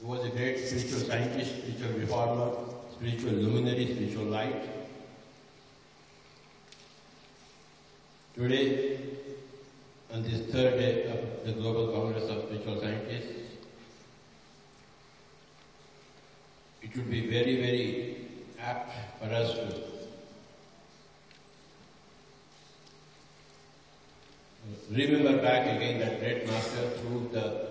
He was a great spiritual scientist, spiritual reformer, spiritual luminary, spiritual light. Today, on this third day of the Global Congress of Spiritual Scientists, it would be very, very apt for us to remember back again that great master through the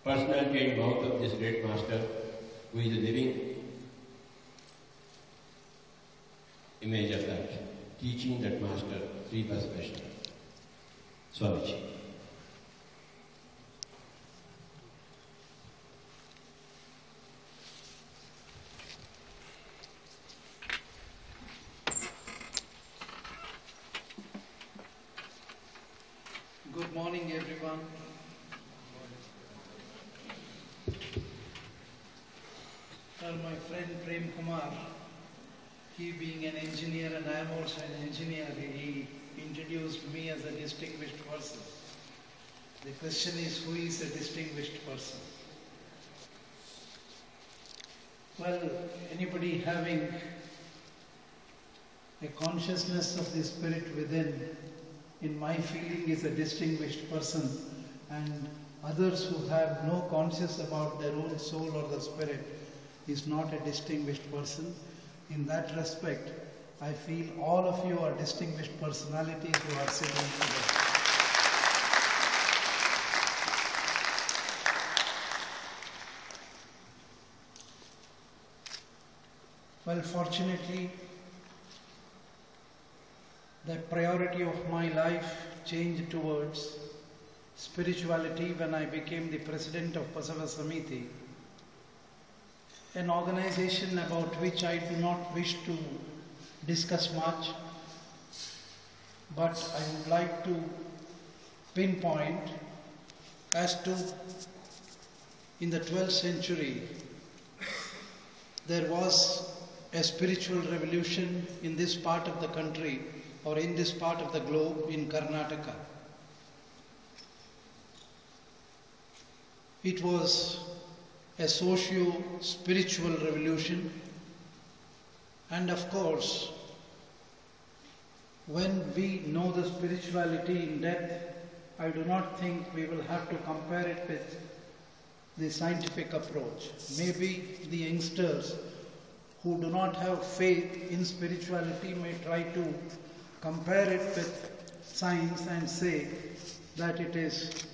personality and mouth of this great master, who is a living image of that, teaching that master, Sri Basaveshwara Swamiji. Good morning, everyone. Well, my friend Prem Kumar, he being an engineer and I am also an engineer, he introduced me as a distinguished person. The question is, who is a distinguished person? Well, anybody having a consciousness of the spirit within, in my feeling, is a distinguished person, and others who have no conscious about their own soul or the spirit is not a distinguished person. In that respect, I feel all of you are distinguished personalities who are sitting today. Well, fortunately, the priority of my life changed towards spirituality when I became the president of Basava Samiti, an organization about which I do not wish to discuss much, but I would like to pinpoint as to, in the 12th century, there was a spiritual revolution in this part of the country, or in this part of the globe, in Karnataka. It was a socio-spiritual revolution, and of course, when we know the spirituality in depth, I do not think we will have to compare it with the scientific approach. Maybe the youngsters who do not have faith in spirituality may try to compare it with science and say that it is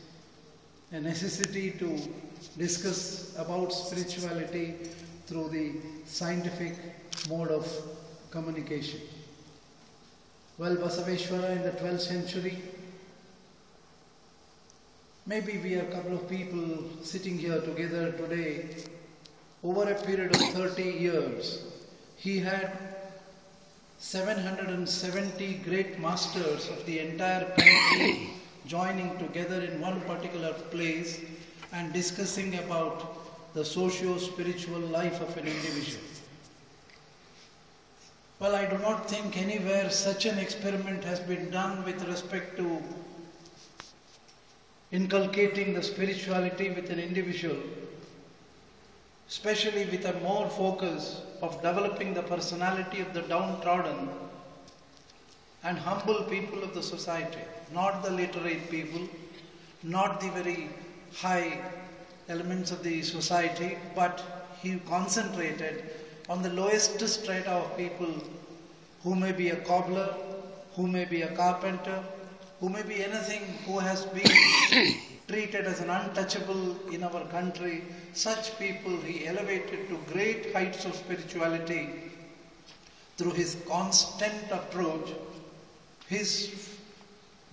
a necessity to discuss about spirituality through the scientific mode of communication. Well, Basaveshwara in the 12th century, maybe we are a couple of people sitting here together today. Over a period of 30 years, he had 770 great masters of the entire country joining together in one particular place and discussing about the socio-spiritual life of an individual. Well, I do not think anywhere such an experiment has been done with respect to inculcating the spirituality with an individual, especially with a more focus of developing the personality of the downtrodden and humble people of the society, not the literate people, not the very high elements of the society, but he concentrated on the lowest strata of people who may be a cobbler, who may be a carpenter, who may be anything, who has been treated as an untouchable in our country. Such people he elevated to great heights of spirituality through his constant approach, his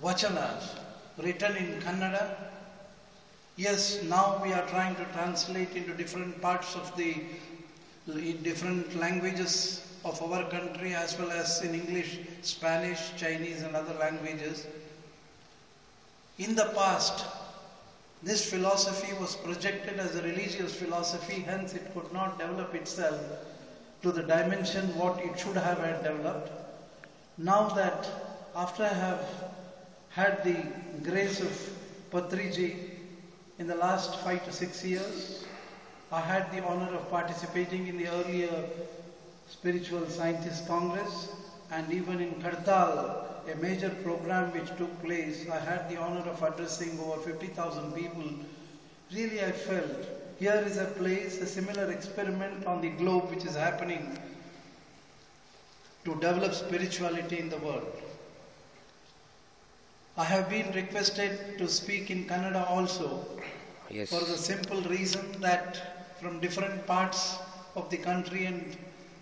vachanas written in Kannada. Yes, now we are trying to translate into different parts of the different languages of our country, as well as in English, Spanish, Chinese and other languages. In the past, this philosophy was projected as a religious philosophy, hence it could not develop itself to the dimension what it should have had developed. Now that after I have had the grace of Patriji in the last 5 to 6 years. I had the honor of participating in the earlier Spiritual Scientist Congress, and even in Kartal, a major program which took place, I had the honor of addressing over 50,000 people. Really, I felt here is a place, a similar experiment on the globe which is happening to develop spirituality in the world. I have been requested to speak in Kannada also, Yes. for the simple reason that from different parts of the country and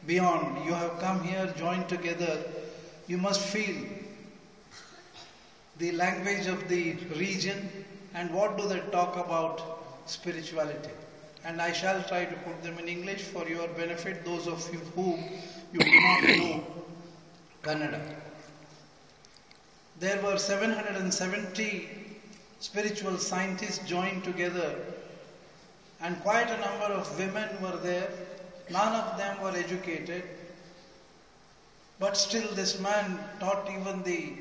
beyond, you have come here, joined together. You must feel the language of the region and what do they talk about spirituality. And I shall try to put them in English for your benefit, those of you who you do not know Kannada. There were 770 spiritual scientists joined together, and quite a number of women were there. None of them were educated, but still this man taught even the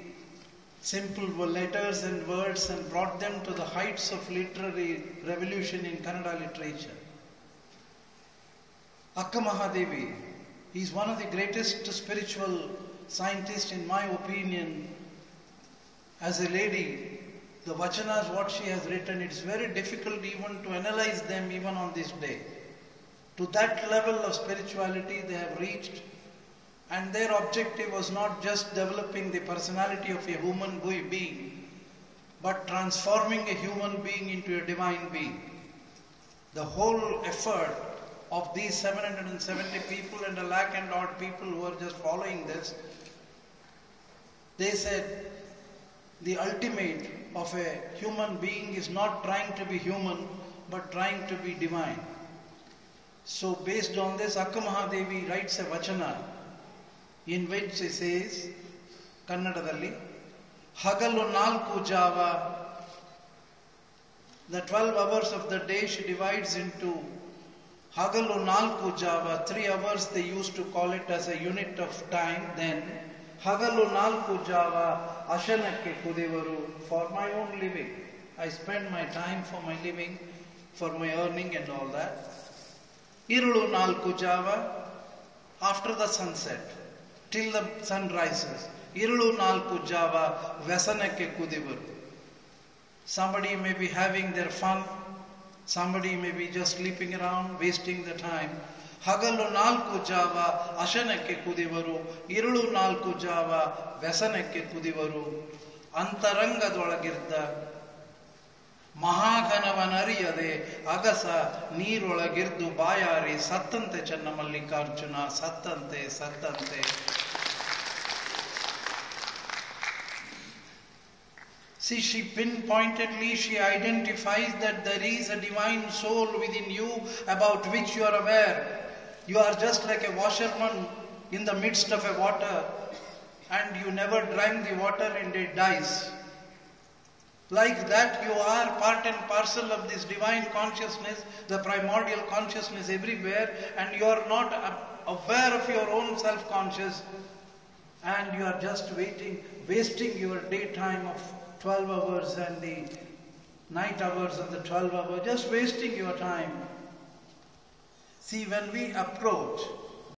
simple letters and words and brought them to the heights of literary revolution in Kannada literature. Akka Mahadevi is one of the greatest spiritual scientists, in my opinion. As a lady, the vachanas, what she has written, it's very difficult even to analyze them even on this day. To that level of spirituality they have reached, and their objective was not just developing the personality of a human being, but transforming a human being into a divine being. The whole effort of these 770 people and 1 lakh and odd people who are just following this, they said the ultimate of a human being is not trying to be human, but trying to be divine. So based on this, Akka Mahadevi writes a vachana in which she says, Kannadadalli, Hagalu Nalku Java, the 12 hours of the day she divides into Hagalu Nalku Java, 3 hours they used to call it as a unit of time then. Hagalu Nalku Java, Ashanakke Kudevaru, for my own living. I spend my time for my living, for my earning and all that. Irulu Nalku Java, after the sunset, till the sun rises. Irulu Nalku Java, Vesanakke Kudevaru. Somebody may be having their fun, somebody may be just sleeping around, wasting the time. Hagalu Nalku Java, Ashanakke Kudevaru, Irulu Nalku Java, Vesanakke Kudevaru, Antarangadolagirda, Mahaganavanariyade, Agasa, Neerolagirdu Bayari, Sattante Channamallikarjuna, Sattante, Sattante. See, she pinpointedly, she identifies that there is a divine soul within you about which you are aware. You are just like a washerman in the midst of a water, and you never drank the water and it dies. Like that, you are part and parcel of this divine consciousness, the primordial consciousness everywhere, and you are not aware of your own self-conscious, and you are just wasting your daytime of 12 hours and the night hours of the 12 hours, just wasting your time. See, when we approach